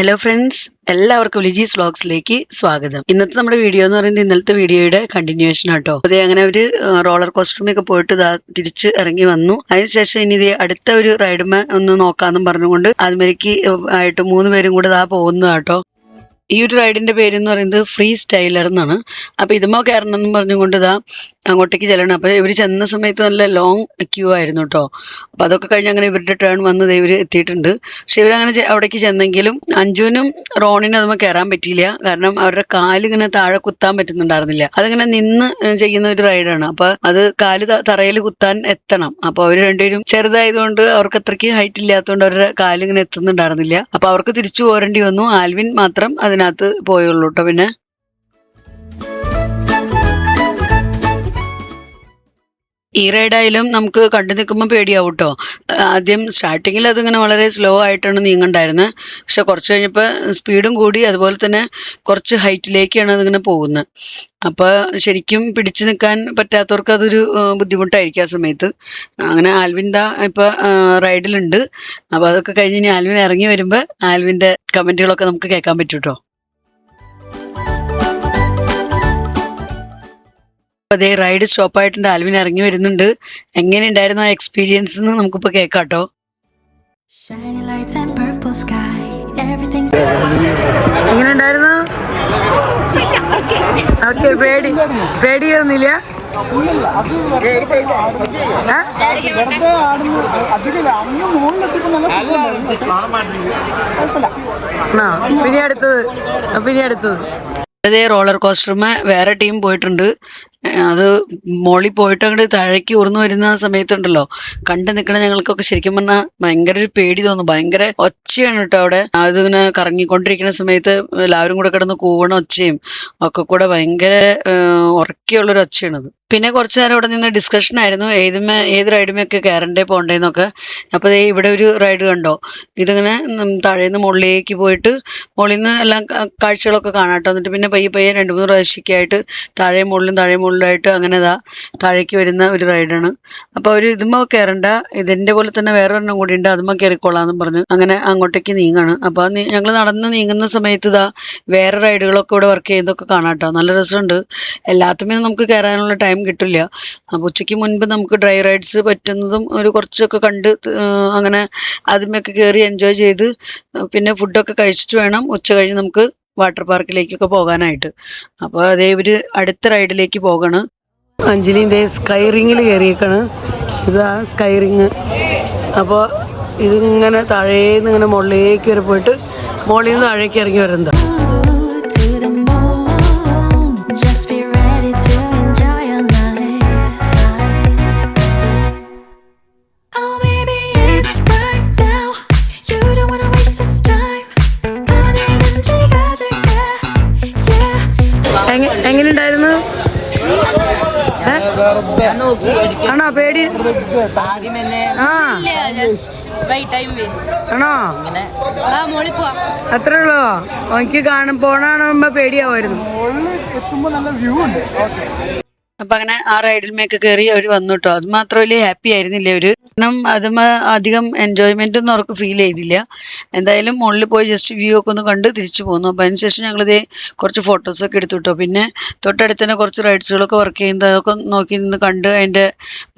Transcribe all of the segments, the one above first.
Hello friends, എല്ലാവർക്കും ലിജീസ് വ്ളോഗ്സിലേക്ക് സ്വാഗതം. ഇന്നത്തെ നമ്മുടെ വീഡിയോ എന്ന് പറയുന്നത് ഇന്നലത്തെ വീഡിയോയുടെ കണ്ടിന്യൂവേഷൻ ആട്ടോ. അതെ, അങ്ങനെ ഒരു റോളർ കോസ്റ്ററിലൊക്കെ പോയിട്ട് തിരിച്ച് ഇറങ്ങി വന്നു. അതിനുശേഷം ഇനി അടുത്ത ഒരു റൈഡുമേ ഒന്ന് നോക്കാമെന്നും പറഞ്ഞുകൊണ്ട് അതുമേലേക്ക് ആയിട്ട് 3 പേരും കൂടെ പോകുന്നു കേട്ടോ. ഈ ഒരു റൈഡിന്റെ പേര് എന്ന് പറയുന്നത് ഫ്രീ സ്റ്റൈലർ എന്നാണ്. അപ്പൊ ഇതുമോ കയറണം എന്നും പറഞ്ഞുകൊണ്ട് അങ്ങോട്ടേക്ക് ചെല്ലണം. അപ്പൊ ഇവർ ചെന്ന സമയത്ത് നല്ല ലോങ് ക്യൂ ആയിരുന്നു കേട്ടോ. അപ്പൊ അതൊക്കെ കഴിഞ്ഞ് അങ്ങനെ ഇവരുടെ ടേൺ വന്ന് ഇവർ എത്തിയിട്ടുണ്ട്. പക്ഷെ ഇവരങ്ങനെ അവിടേക്ക് ചെന്നെങ്കിലും അഞ്ജുവിനും റോണിനും അതുമോ കയറാൻ പറ്റിയില്ല. കാരണം അവരുടെ കാലിങ്ങനെ താഴെ കുത്താൻ പറ്റുന്നുണ്ടായിരുന്നില്ല. അതിങ്ങനെ നിന്ന് ചെയ്യുന്ന ഒരു റൈഡാണ്. അപ്പൊ അത് കാല് തറയിൽ കുത്താൻ എത്തണം. അപ്പൊ അവർ രണ്ടുപേരും ചെറുതായതുകൊണ്ട് അവർക്ക് അത്രയ്ക്ക് ഹൈറ്റ് ഇല്ലാത്തതുകൊണ്ട് അവരുടെ കാലിങ്ങനെ എത്തുന്നുണ്ടായിരുന്നില്ല. അപ്പൊ അവർക്ക് തിരിച്ചു പോരേണ്ടി വന്നു. ആൽവിൻ മാത്രം അതിനകത്ത് പോയുള്ളൂ കേട്ടോ. പിന്നെ ഈ റൈഡായാലും നമുക്ക് കണ്ടു നിൽക്കുമ്പോൾ പേടിയാവും കേട്ടോ. ആദ്യം സ്റ്റാർട്ടിങ്ങിൽ അതിങ്ങനെ വളരെ സ്ലോ ആയിട്ടാണ് നീങ്ങണ്ടായിരുന്നത്. പക്ഷെ കുറച്ച് കഴിഞ്ഞപ്പോൾ സ്പീഡും കൂടി, അതുപോലെ തന്നെ കുറച്ച് ഹൈറ്റിലേക്കാണ് അതിങ്ങനെ പോകുന്നത്. അപ്പോൾ ശരിക്കും പിടിച്ചു നിൽക്കാൻ പറ്റാത്തവർക്ക് അതൊരു ബുദ്ധിമുട്ടായിരിക്കും ആ സമയത്ത്. അങ്ങനെ ആൽവിൻ ഇപ്പോൾ റൈഡിലുണ്ട്. അപ്പോൾ അതൊക്കെ കഴിഞ്ഞ് ഇനി ആൽവിൻ ഇറങ്ങി വരുമ്പോൾ ആൽവിൻ്റെ കമൻറ്റുകളൊക്കെ നമുക്ക് കേൾക്കാൻ പറ്റും കേട്ടോ. അതേ റൈഡ് സ്റ്റോപ്പ് ആയിട്ടുണ്ട്. ആൽവിൻ ഇറങ്ങി വരുന്നുണ്ട്. എങ്ങനെയുണ്ടായിരുന്നു ആ എക്സ്പീരിയൻസ് എന്ന് നമുക്കിപ്പോ കേൾക്കാട്ടോ. എങ്ങനെയുണ്ടായിരുന്നു? പേടിയൊന്നുമില്ല? പിന്നെ അടുത്തത് അതേ റോളർ കോസ്റ്ററുമേ വേറെ ടീം പോയിട്ടുണ്ട്. അത് മോളിൽ പോയിട്ട് അങ്ങോട്ട് താഴേക്ക് ഉയർന്നു വരുന്ന സമയത്തുണ്ടല്ലോ, കണ്ടു നിൽക്കണ ഞങ്ങൾക്കൊക്കെ ശരിക്കും പറഞ്ഞാൽ ഭയങ്കര ഒരു പേടി തോന്നും. ഭയങ്കര ഒച്ചയാണ് കേട്ടോ അവിടെ. അതിങ്ങനെ കറങ്ങിക്കൊണ്ടിരിക്കുന്ന സമയത്ത് എല്ലാവരും കൂടെ കിടന്ന് കൂവണ ഒച്ചയും ഒക്കെ കൂടെ ഭയങ്കര ഉറക്കെയുള്ളൊരു ഒച്ചയാണത്. പിന്നെ കുറച്ചു നേരം ഇവിടെ നിന്ന് ഡിസ്കഷൻ ആയിരുന്നു, ഏത് റൈഡുമൊക്കെ കയറണ്ടേ പോണ്ടേന്നൊക്കെ. അപ്പോൾ ഇവിടെ ഒരു റൈഡ് കണ്ടോ, ഇതിങ്ങനെ താഴേന്ന് മുകളിലേക്ക് പോയിട്ട് മുകളിൽ നിന്ന് എല്ലാം കാഴ്ചകളൊക്കെ കാണാട്ടോ. എന്നിട്ട് പിന്നെ പയ്യെ 2-3 പ്രാവശ്യമൊക്കെ ആയിട്ട് താഴെ മുകളിലായിട്ട് അങ്ങനെ താഴേക്ക് വരുന്ന ഒരു റൈഡാണ്. അപ്പോൾ അവർ ഇതുമ്മ കയറണ്ട, ഇതിൻ്റെ പോലെ തന്നെ വേറെ ഒരെണ്ണം കൂടി ഉണ്ട്, അതുമ്മ കയറിക്കോളാന്നും പറഞ്ഞു അങ്ങനെ അങ്ങോട്ടേക്ക് നീങ്ങാണ്. അപ്പോൾ ഞങ്ങൾ നടന്ന് നീങ്ങുന്ന സമയത്ത് വേറെ റൈഡുകളൊക്കെ ഇവിടെ വർക്ക് ചെയ്യുന്നതൊക്കെ കാണാട്ടോ. നല്ല രസമുണ്ട്. എല്ലാത്തുമേ നമുക്ക് കയറാനുള്ള ടൈം കിട്ടില്ല. അപ്പോൾ ഉച്ചയ്ക്ക് മുൻപ് നമുക്ക് ഡ്രൈ റൈഡ്സ് പറ്റുന്നതും കുറച്ചൊക്കെ കണ്ട് അങ്ങനെ അതുമൊക്കെ കയറി എൻജോയ് ചെയ്ത് പിന്നെ ഫുഡൊക്കെ കഴിച്ചിട്ട് വേണം ഉച്ച കഴിഞ്ഞ് നമുക്ക് വാട്ടർ പാർക്കിലേക്കൊക്കെ പോകാനായിട്ട്. അപ്പോൾ അതേ ഇവര് അടുത്ത റൈഡിലേക്ക് പോകണ്. അഞ്ജലിൻ്റെ സ്കൈ റിങ്ങിൽ കയറിയേക്കാണ്. ഇതാ സ്കൈ റിങ്. അപ്പോൾ ഇതിങ്ങനെ താഴേന്ന് ഇങ്ങനെ മുകളിലേക്ക് വരെ പോയിട്ട് മുകളിൽ നിന്ന് താഴേക്ക് ഇറങ്ങി വരുന്നത്. എങ്ങനെയുണ്ടായിരുന്നു? ആണോ പേടി? ആണോ? അത്രേ ഉള്ളോ? എനിക്ക് പോണാണുമ്പോ പേടിയാവുമായിരുന്നു. അപ്പൊ അങ്ങനെ ആ റൈഡിൽമേക്ക് കയറി അവർ വന്നു കേട്ടോ. അത് മാത്രമല്ല ഹാപ്പി ആയിരുന്നില്ല അവര്. കാരണം അതുമ്മ അധികം എൻജോയ്മെന്റ് ഒന്നും അവർക്ക് ഫീൽ ചെയ്തില്ല. എന്തായാലും മുകളിൽ പോയി ജസ്റ്റ് വ്യൂ ഒക്കെ ഒന്ന് കണ്ട് തിരിച്ചു പോന്നു. അപ്പൊ അതിനുശേഷം ഞങ്ങളിതേ കുറച്ച് ഫോട്ടോസൊക്കെ എടുത്തു കേട്ടോ. പിന്നെ തൊട്ടടുത്ത് തന്നെ കുറച്ച് റൈഡ്സുകളൊക്കെ വർക്ക് ചെയ്യുന്നത് അതൊക്കെ നോക്കി നിന്ന് കണ്ട് അതിന്റെ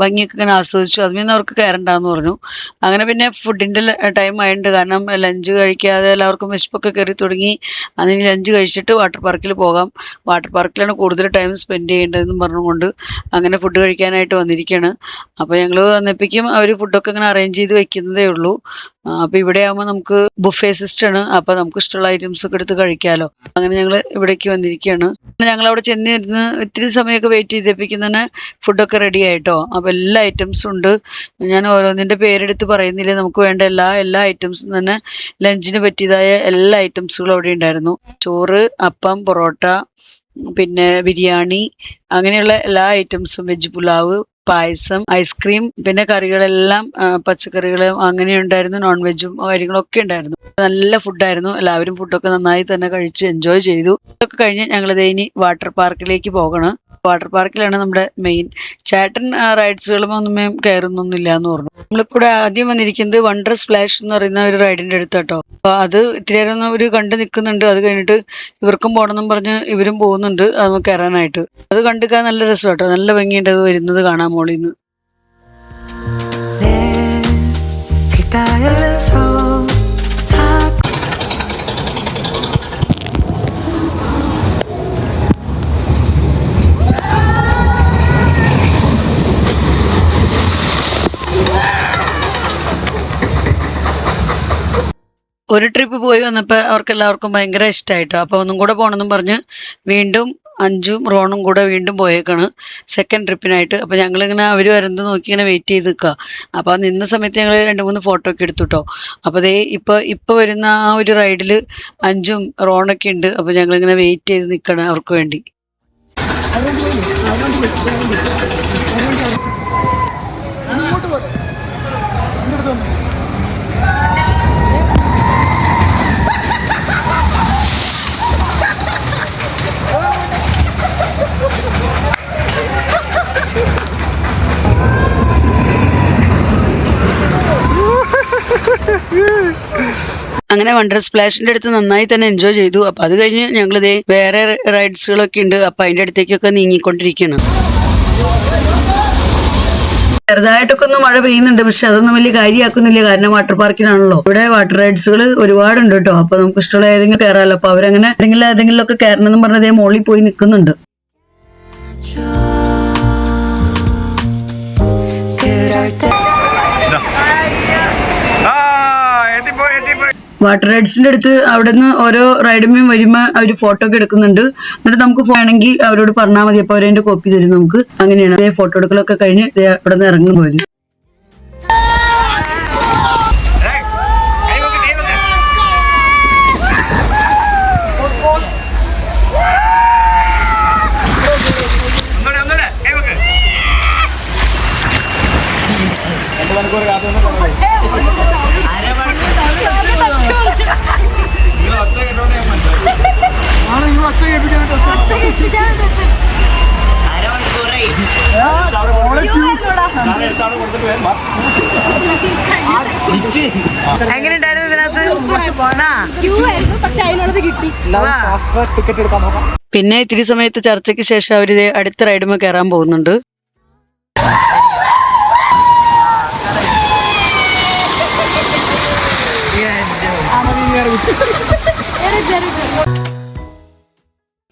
ഭംഗിയൊക്കെ ഇങ്ങനെ ആസ്വദിച്ചു. അതിൽ അവർക്ക് കയറണ്ടെന്ന് പറഞ്ഞു. അങ്ങനെ പിന്നെ ഫുഡിന്റെ ടൈം ആയിട്ടുണ്ട്. കാരണം ലഞ്ച് കഴിക്കാതെ എല്ലാവർക്കും വിശപ്പൊക്കെ കയറി തുടങ്ങി. അതിന് ലഞ്ച് കഴിച്ചിട്ട് വാട്ടർ പാർക്കിൽ പോകാം, വാട്ടർ പാർക്കിലാണ് കൂടുതൽ ടൈം സ്പെൻഡ് ചെയ്യേണ്ടതെന്നും പറഞ്ഞുകൊണ്ട് അങ്ങനെ ഫുഡ് കഴിക്കാനായിട്ട് വന്നിരിക്കുകയാണ്. അപ്പോൾ ഞങ്ങൾ വന്നപ്പോഴേക്കും അവർ ഫുഡൊക്കെ ഇങ്ങനെ അറേഞ്ച് ചെയ്ത് വെക്കുന്നതേ ഉള്ളൂ. അപ്പോൾ ഇവിടെ ആകുമ്പോൾ നമുക്ക് ബുഫേ സിസ്റ്റമാണ്. അപ്പോൾ നമുക്ക് ഇഷ്ടമുള്ള ഐറ്റംസ് ഒക്കെ എടുത്ത് കഴിക്കാമല്ലോ. അങ്ങനെ ഞങ്ങൾ ഇവിടേക്ക് വന്നിരിക്കുകയാണ്. ഞങ്ങൾ അവിടെ ചെന്നിരുന്ന് ഇത്തിരി സമയമൊക്കെ വെയിറ്റ് ചെയ്തപ്പോഴേക്കും തന്നെ ഫുഡൊക്കെ റെഡി ആയിട്ടോ. അപ്പോൾ എല്ലാ ഐറ്റംസും ഉണ്ട്. ഞാൻ ഓരോന്നിൻ്റെ പേരെടുത്ത് പറയുന്നില്ല. നമുക്ക് വേണ്ട എല്ലാ ഐറ്റംസും തന്നെ ലഞ്ചിന് പറ്റിയതായ എല്ലാ ഐറ്റംസുകളും അവിടെ ഉണ്ടായിരുന്നു. ചോറ്, അപ്പം, പൊറോട്ട, പിന്നെ ബിരിയാണി, അങ്ങനെയുള്ള എല്ലാ ഐറ്റംസും, വെജ് പുലാവ്, പായസം, ഐസ്ക്രീം, പിന്നെ കറികളെല്ലാം പച്ചക്കറികളും അങ്ങനെ ഉണ്ടായിരുന്നു. നോൺ വെജും കാര്യങ്ങളൊക്കെ ഉണ്ടായിരുന്നു. നല്ല ഫുഡായിരുന്നു. എല്ലാവരും ഫുഡൊക്കെ നന്നായി തന്നെ കഴിച്ച് എൻജോയ് ചെയ്തു. ഇതൊക്കെ കഴിഞ്ഞ് ഞങ്ങളിതേ ഇനി വാട്ടർ പാർക്കിലേക്ക് പോകണം. വാട്ടർ പാർക്കിലാണ് നമ്മുടെ മെയിൻ. ചേട്ടൻ റൈഡ്സുകളും ഒന്നും കയറുന്നൊന്നുമില്ല എന്ന് പറഞ്ഞു. നമ്മളിവിടെ ആദ്യം വന്നിരിക്കുന്നത് വണ്ടർ സ്പ്ലാഷ് എന്ന് പറയുന്ന ഒരു റൈഡിന്റെ അടുത്താട്ടോ. അപ്പൊ അത് ഇത്തിരി നേരം ഒരു കണ്ടു നിൽക്കുന്നുണ്ട്. അത് കഴിഞ്ഞിട്ട് ഇവർക്കും പോകണമെന്നും പറഞ്ഞ് ഇവരും പോകുന്നുണ്ട് അത് കയറാനായിട്ട്. അത് കണ്ടിക്കാൻ നല്ല രസം കേട്ടോ. നല്ല ഭംഗിയുണ്ട് അത് വരുന്നത് കാണാൻ മോളിന്ന്. ഒരു ട്രിപ്പ് പോയി വന്നപ്പോൾ അവർക്ക് എല്ലാവർക്കും ഭയങ്കര ഇഷ്ടമായിട്ടോ. അപ്പോൾ ഒന്നും കൂടെ പോകണമെന്നും പറഞ്ഞ് വീണ്ടും അഞ്ചും റോണും കൂടെ വീണ്ടും പോയേക്കാണ് സെക്കൻഡ് ട്രിപ്പിനായിട്ട്. അപ്പോൾ ഞങ്ങളിങ്ങനെ അവർ വരുന്നത് നോക്കി ഇങ്ങനെ വെയിറ്റ് ചെയ്ത് നിൽക്കുക. അപ്പോൾ നിന്ന സമയത്ത് ഞങ്ങൾ 2-3 ഫോട്ടോ ഒക്കെ എടുത്തു കേട്ടോ. അപ്പോൾ അതേ ഇപ്പോൾ വരുന്ന ആ ഒരു റൈഡിൽ അഞ്ചും റോണൊക്കെ ഉണ്ട്. അപ്പോൾ ഞങ്ങളിങ്ങനെ വെയിറ്റ് ചെയ്ത് നിൽക്കണം അവർക്ക് വേണ്ടി. അങ്ങനെ വണ്ടർ സ്പ്ലാഷിന്റെ അടുത്ത് നന്നായി തന്നെ എൻജോയ് ചെയ്തു. അപ്പൊ അത് കഴിഞ്ഞ് ഞങ്ങളിതേ വേറെ റൈഡ്സുകളൊക്കെ ഉണ്ട്. അപ്പൊ അതിന്റെ അടുത്തേക്കൊക്കെ നീങ്ങിക്കൊണ്ടിരിക്കണം. ചെറുതായിട്ടൊക്കെ ഒന്ന് മഴ പെയ്യുന്നുണ്ട്. പക്ഷെ അതൊന്നും വലിയ കാര്യമാക്കുന്നില്ല. കാരണം വാട്ടർ പാർക്കിനാണല്ലോ. ഇവിടെ വാട്ടർ റൈഡ്സുകൾ ഒരുപാടുണ്ട് കേട്ടോ. അപ്പൊ നമുക്ക് ഇഷ്ടമുള്ള ഏതെങ്കിലും കയറാമല്ലോ. അപ്പൊ അവരങ്ങനെ ഏതെങ്കിലും ഒക്കെ കയറണം എന്ന് പറഞ്ഞതേ മോളിൽ പോയി നിൽക്കുന്നുണ്ട്. വാട്ടർ റൈഡ്സിന്റെ അടുത്ത് അവിടെ നിന്ന് ഓരോ റൈഡുമേയും വരുമ്പോൾ അവർ ഫോട്ടോ ഒക്കെ എടുക്കുന്നുണ്ട്. എന്നിട്ട് നമുക്ക് വേണമെങ്കിൽ അവരോട് പറഞ്ഞാൽ മതി. അപ്പോൾ അവരതിന്റെ കോപ്പി തരും നമുക്ക്. അങ്ങനെയാണ് അതേ ഫോട്ടോ എടുക്കലൊക്കെ കഴിഞ്ഞ് അവിടെ നിന്ന് ഇറങ്ങും പോലും. പിന്നെ ഇത്തിരി സമയത്ത് ചർച്ചയ്ക്ക് ശേഷം അവര് അടുത്ത റൈഡുമേ കയറാൻ പോകുന്നുണ്ട്.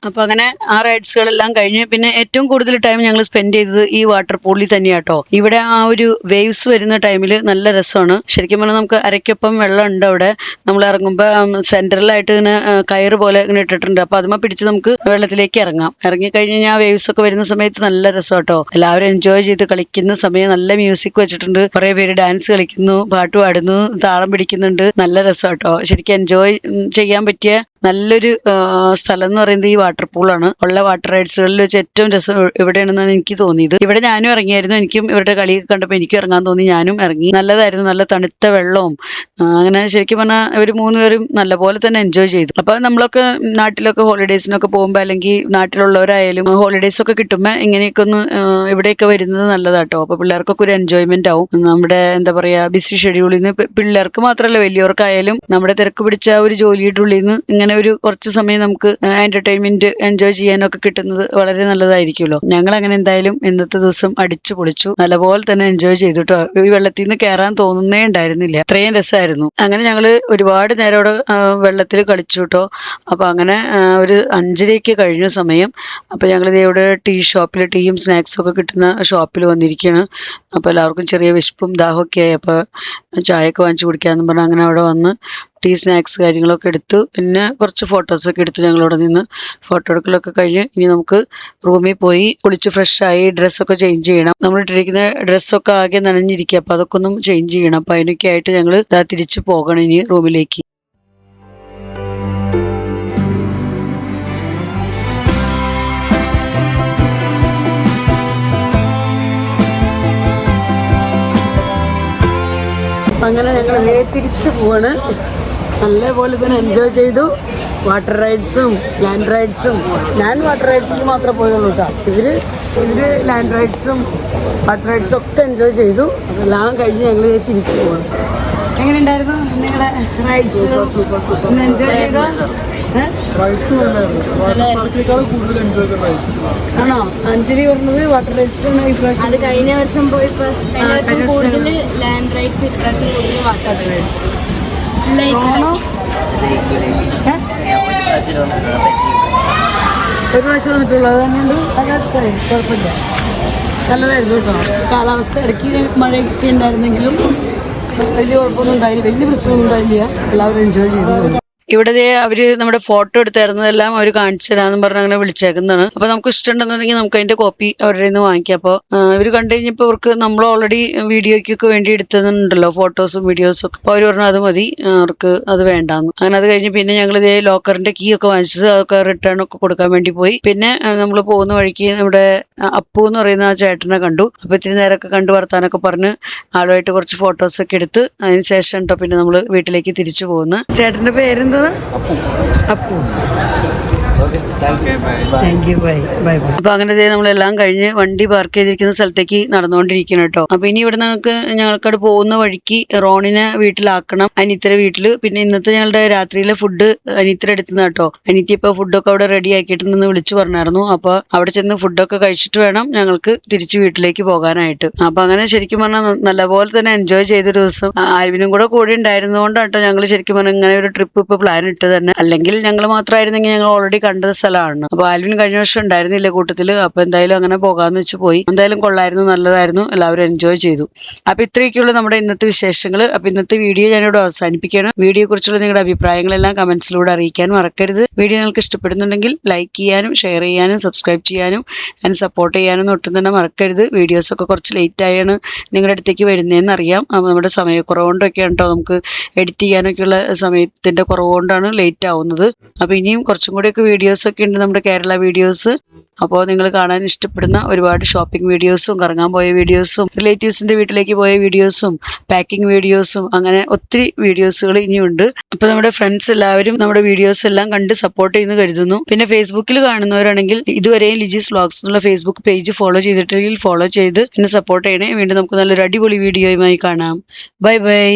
അപ്പൊ അങ്ങനെ ആ റൈഡ്സുകളെല്ലാം കഴിഞ്ഞ് പിന്നെ ഏറ്റവും കൂടുതൽ ടൈം ഞങ്ങൾ സ്പെൻഡ് ചെയ്തത് ഈ വാട്ടർ പൂളിൽ തന്നെയാട്ടോ. ഇവിടെ ആ ഒരു വേവ്സ് വരുന്ന ടൈമിൽ നല്ല രസമാണ്. ശരിക്കും പറഞ്ഞാൽ നമുക്ക് അരയ്ക്കൊപ്പം വെള്ളം ഉണ്ട് അവിടെ. നമ്മൾ ഇറങ്ങുമ്പോൾ സെൻട്രലായിട്ട് ഇങ്ങനെ കയറ് പോലെ ഇങ്ങനെ ഇട്ടിട്ടുണ്ട്. അപ്പൊ അതുമ്മ പിടിച്ച് നമുക്ക് വെള്ളത്തിലേക്ക് ഇറങ്ങാം. ഇറങ്ങിക്കഴിഞ്ഞ് കഴിഞ്ഞാൽ ആ വേവ്സ് ഒക്കെ വരുന്ന സമയത്ത് നല്ല രസമാട്ടോ. എല്ലാവരും എൻജോയ് ചെയ്ത് കളിക്കുന്ന സമയം നല്ല മ്യൂസിക് വെച്ചിട്ടുണ്ട്. കുറെ പേര് ഡാൻസ് കളിക്കുന്നു, പാട്ട് പാടുന്നു, താളം പിടിക്കുന്നുണ്ട്. നല്ല രസമാട്ടോ. ശരിക്കും എൻജോയ് ചെയ്യാൻ പറ്റിയ നല്ലൊരു സ്ഥലം എന്ന് പറയുന്നത് ഈ വാട്ടർ പൂളാണ്. ഉള്ള വാട്ടർ റൈഡ്സുകളിൽ വെച്ച് ഏറ്റവും രസം ഇവിടെയാണെന്നാണ് എനിക്ക് തോന്നിയത്. ഇവിടെ ഞാനും ഇറങ്ങിയായിരുന്നു. എനിക്കും ഇവരുടെ കളിയൊക്കെ കണ്ടപ്പോൾ എനിക്ക് ഇറങ്ങാൻ തോന്നി. ഞാനും ഇറങ്ങി. നല്ലതായിരുന്നു. നല്ല തണുത്ത വെള്ളവും അങ്ങനെ ശരിക്കും പറഞ്ഞാൽ ഇവർ 3 പേരും നല്ലപോലെ തന്നെ എൻജോയ് ചെയ്തു. അപ്പൊ നമ്മളൊക്കെ നാട്ടിലൊക്കെ ഹോളിഡേയ്സിനൊക്കെ പോകുമ്പോൾ അല്ലെങ്കിൽ നാട്ടിലുള്ളവരായാലും ഹോളിഡേയ്സ് ഒക്കെ കിട്ടുമ്പോൾ ഇങ്ങനെയൊക്കെ ഒന്ന് ഇവിടെയൊക്കെ വരുന്നത് നല്ലതാട്ടോ. അപ്പൊ പിള്ളേർക്കൊക്കെ ഒരു എൻജോയ്മെന്റ് ആവും. നമ്മുടെ എന്താ പറയാ ബിസി ഷെഡ്യൂളിൽ നിന്ന് പിള്ളേർക്ക് മാത്രമല്ല വലിയവർക്കായാലും നമ്മുടെ തിരക്ക് പിടിച്ച ഒരു ജോലിയുടെ ഉള്ളിൽ നിന്ന് ഇങ്ങനെ ഒരു കുറച്ച് സമയം നമുക്ക് എന്റർടൈൻമെന്റ് എൻജോയ് ചെയ്യാനൊക്കെ കിട്ടുന്നത് വളരെ നല്ലതായിരിക്കുമല്ലോ. ഞങ്ങൾ അങ്ങനെ എന്തായാലും ഇന്നത്തെ ദിവസം അടിച്ചു പൊളിച്ചു. നല്ലപോലെ തന്നെ എൻജോയ് ചെയ്തു കേട്ടോ. ഈ വെള്ളത്തിൽ നിന്ന് കയറാൻ തോന്നുന്നേ ഉണ്ടായിരുന്നില്ല. അത്രയും രസമായിരുന്നു. അങ്ങനെ ഞങ്ങൾ ഒരുപാട് നേരം അവിടെ വെള്ളത്തിൽ കളിച്ചു കേട്ടോ. അപ്പൊ അങ്ങനെ ഒരു 5:30 കഴിഞ്ഞ സമയം. അപ്പൊ ഞങ്ങൾ ഇവിടെ ടീ ഷോപ്പിൽ ടീയും സ്നാക്സും ഒക്കെ കിട്ടുന്ന ഷോപ്പിൽ വന്നിരിക്കുകയാണ്. അപ്പൊ എല്ലാവർക്കും ചെറിയ വിശപ്പും ദാഹമൊക്കെ ആയി. അപ്പൊ ചായയൊക്കെ വാങ്ങിച്ചു കുടിക്കാന്ന് പറഞ്ഞാൽ അങ്ങനെ അവിടെ വന്ന് ടീ സ്നാക്സ് കാര്യങ്ങളൊക്കെ എടുത്തു. പിന്നെ കുറച്ച് ഫോട്ടോസൊക്കെ എടുത്ത് ഞങ്ങളവിടെ നിന്ന് ഫോട്ടോ എടുക്കലൊക്കെ കഴിഞ്ഞ് ഇനി നമുക്ക് റൂമിൽ പോയി കുളിച്ച് ഫ്രഷായി ഡ്രസ്സൊക്കെ ചേഞ്ച് ചെയ്യണം. നമ്മൾ ഇട്ടിരിക്കുന്ന ഡ്രസ്സൊക്കെ ആകെ നനഞ്ഞിരിക്കുക. അപ്പോൾ അതൊക്കെ ഒന്നും ചേഞ്ച് ചെയ്യണം. അപ്പോൾ അതിനൊക്കെ ആയിട്ട് ഞങ്ങൾ തിരിച്ച് പോകണം ഇനി റൂമിലേക്ക്. അങ്ങനെ ഞങ്ങൾ തിരിച്ചു പോവാണ്. നല്ലപോലെ തന്നെ എൻജോയ് ചെയ്തു. വാട്ടർ റൈഡ്സും ലാൻഡ് റൈഡ്സും. ഞാൻ വാട്ടർ റൈഡ്സിൽ മാത്രമേ പോയുള്ളൂ കേട്ടോ. ഇവര് ലാൻഡ് റൈഡ്സും വാട്ടർ റൈഡ്സും ഒക്കെ എൻജോയ് ചെയ്തു. അതെല്ലാം കഴിഞ്ഞ് ഞങ്ങൾ തിരിച്ചു പോവാണ്. എങ്ങനെയുണ്ടായിരുന്നു നിങ്ങളുടെ റൈഡ്സ്? എൻജോയ് ചെയ്തോ? ആണോ? അഞ്ജലി പറഞ്ഞത് വാട്ടർ റൈഡ്സ് അത് കഴിഞ്ഞ വർഷം പോയപ്പോ കൂടുതൽ ലാൻഡ് റൈഡ്സ്, ഇപ്രാവശ്യം കൂടുതൽ വാട്ടർ റൈഡ്സ്. ഒരു പ്രാവശ്യം വന്നിട്ടുള്ളൂ. അത് തന്നെയുണ്ട്. കുഴപ്പമില്ല, നല്ലതായിരുന്നു കേട്ടോ. കാലാവസ്ഥ ഇടയ്ക്ക് മഴയൊക്കെ ഉണ്ടായിരുന്നെങ്കിലും വലിയ കുഴപ്പമൊന്നും ഉണ്ടായില്ല, വലിയ പ്രശ്നമൊന്നും ഉണ്ടായില്ല. എല്ലാവരും എൻജോയ് ചെയ്തു. ഇവിടെ അവര് നമ്മുടെ ഫോട്ടോ എടുത്തായിരുന്നതെല്ലാം അവർ കാണിച്ചു തരാമെന്ന് പറഞ്ഞ് അങ്ങനെ വിളിച്ചേക്കുന്നതാണ്. അപ്പൊ നമുക്ക് ഇഷ്ടമുണ്ടെന്നുണ്ടെങ്കിൽ നമുക്ക് അതിന്റെ കോപ്പി അവരുടെ നിന്ന് വാങ്ങിക്കാം. അപ്പോൾ ഇവർ കണ്ടു കഴിഞ്ഞപ്പോൾ അവർക്ക് നമ്മൾ ഓൾറെഡി വീഡിയോയ്ക്കൊക്കെ വേണ്ടി എടുത്തതുണ്ടല്ലോ ഫോട്ടോസും വീഡിയോസും ഒക്കെ. അപ്പോൾ അവർ പറഞ്ഞു അത് മതി, അവർക്ക് അത് വേണ്ടാന്ന്. അങ്ങനെ അത് കഴിഞ്ഞ് പിന്നെ ഞങ്ങൾ ഇതേ ലോക്കറിന്റെ കീ ഒക്കെ വാങ്ങിച്ചത് അതൊക്കെ റിട്ടേൺ ഒക്കെ കൊടുക്കാൻ വേണ്ടി പോയി. പിന്നെ നമ്മൾ പോകുന്ന വഴിക്ക് നമ്മുടെ അപ്പു എന്ന് പറയുന്ന ആ ചേട്ടനെ കണ്ടു. അപ്പൊ ഇത്തിരി നേരമൊക്കെ കണ്ടു വർത്താനൊക്കെ പറഞ്ഞ് ആളുമായിട്ട് കുറച്ച് ഫോട്ടോസൊക്കെ എടുത്ത് അതിന് ശേഷം കേട്ടോ പിന്നെ നമ്മൾ വീട്ടിലേക്ക് തിരിച്ചു പോകുന്നു. ചേട്ടന്റെ പേരെന്താ? Appu. Thank you. Bye bye. അപ്പൊ അങ്ങനെ നമ്മളെല്ലാം കഴിഞ്ഞ് വണ്ടി പാർക്ക് ചെയ്തിരിക്കുന്ന സ്ഥലത്തേക്ക് നടന്നുകൊണ്ടിരിക്കണം കേട്ടോ. അപ്പൊ ഇനി ഇവിടെ ഞങ്ങൾക്കവിടെ പോകുന്ന വഴിക്ക് റോണിനെ വീട്ടിലാക്കണം, അനിയത്തിയുടെ വീട്ടില്. പിന്നെ ഇന്നത്തെ ഞങ്ങളുടെ രാത്രിയിലെ ഫുഡ് അനിയത്തിയുടെ എടുത്തുന്ന കേട്ടോ. അനിയത്തി ഇപ്പൊ ഫുഡൊക്കെ അവിടെ റെഡി ആക്കിയിട്ടുണ്ടെന്ന് വിളിച്ചു പറഞ്ഞായിരുന്നു. അപ്പൊ അവിടെ ചെന്ന് ഫുഡൊക്കെ കഴിച്ചിട്ട് വേണം ഞങ്ങൾക്ക് തിരിച്ച് വീട്ടിലേക്ക് പോകാനായിട്ട്. അപ്പൊ അങ്ങനെ ശരിക്കും പറഞ്ഞാൽ നല്ലപോലെ തന്നെ എൻജോയ് ചെയ്തൊരു ദിവസം. ആൽവിനും കൂടെ ഉണ്ടായിരുന്നതുകൊണ്ടാട്ടോ ഞങ്ങൾ ശരിക്കും പറഞ്ഞാൽ ഇങ്ങനെ ഒരു ട്രിപ്പ് ഇപ്പൊ പ്ലാൻ ഇട്ട് തന്നെ. അല്ലെങ്കിൽ ഞങ്ങൾ മാത്രമായിരുന്നെങ്കിൽ ഞങ്ങൾ ഓൾറെഡി കണ്ട സ്ഥലമാണ്. അപ്പൊ ആൽവിൻ കഴിഞ്ഞ വർഷം ഉണ്ടായിരുന്നില്ല കൂട്ടത്തില്. അപ്പൊ എന്തായാലും അങ്ങനെ പോകാന്ന് വെച്ച് പോയി. എന്തായാലും കൊള്ളായിരുന്നു, നല്ലതായിരുന്നു, എല്ലാവരും എൻജോയ് ചെയ്തു. അപ്പൊ ഇത്രയൊക്കെയുള്ള നമ്മുടെ ഇന്നത്തെ വിശേഷങ്ങൾ. അപ്പൊ ഇന്നത്തെ വീഡിയോ ഞാനിവിടെ അവസാനിപ്പിക്കുകയാണ്. വീഡിയോയെ കുറിച്ചുള്ള നിങ്ങളുടെ അഭിപ്രായങ്ങളെല്ലാം കമന്റ്സിലൂടെ അറിയിക്കാൻ മറക്കരുത്. വീഡിയോ നിങ്ങൾക്ക് ഇഷ്ടപ്പെടുന്നുണ്ടെങ്കിൽ ലൈക്ക് ചെയ്യാനും ഷെയർ ചെയ്യാനും സബ്സ്ക്രൈബ് ചെയ്യാനും ആൻഡ് സപ്പോർട്ട് ചെയ്യാനും ഒട്ടും തന്നെ മറക്കരുത്. വീഡിയോസൊക്കെ കുറച്ച് ലേറ്റ് ആയാണ് നിങ്ങളുടെ അടുത്തേക്ക് വരുന്നതെന്ന് അറിയാം. നമ്മുടെ സമയക്കുറവുകൊണ്ടൊക്കെയാണ് കേട്ടോ, നമുക്ക് എഡിറ്റ് ചെയ്യാനൊക്കെയുള്ള സമയത്തിന്റെ കുറവുകൊണ്ടാണ് ലേറ്റ് ആവുന്നത്. അപ്പൊ ഇനിയും കുറച്ചും കൂടിയൊക്കെ വീഡിയോസ് ഒക്കെ ഉണ്ട് നമ്മുടെ കേരള വീഡിയോസ്. അപ്പോൾ നിങ്ങൾ കാണാൻ ഇഷ്ടപ്പെടുന്ന ഒരുപാട് ഷോപ്പിംഗ് വീഡിയോസും കറങ്ങാൻ പോയ വീഡിയോസും റിലേറ്റീവ്സിന്റെ വീട്ടിലേക്ക് പോയ വീഡിയോസും പാക്കിംഗ് വീഡിയോസും അങ്ങനെ ഒത്തിരി വീഡിയോസുകൾ ഇനിയുണ്ട്. അപ്പൊ നമ്മുടെ ഫ്രണ്ട്സ് എല്ലാവരും നമ്മുടെ വീഡിയോസ് എല്ലാം കണ്ട് സപ്പോർട്ട് ചെയ്യുന്നു കരുതുന്നു. പിന്നെ ഫേസ്ബുക്കിൽ കാണുന്നവരാണെങ്കിൽ ഇതുവരെയും ലിജീസ് വ്ലോഗ്സ് എന്നുള്ള ഫേസ്ബുക്ക് പേജ് ഫോളോ ചെയ്തിട്ടില്ലെങ്കിൽ ഫോളോ ചെയ്ത് പിന്നെ സപ്പോർട്ട് ചെയ്യണേ. വീണ്ടും നമുക്ക് നല്ലൊരു അടിപൊളി വീഡിയോയുമായി കാണാം. Bye bye.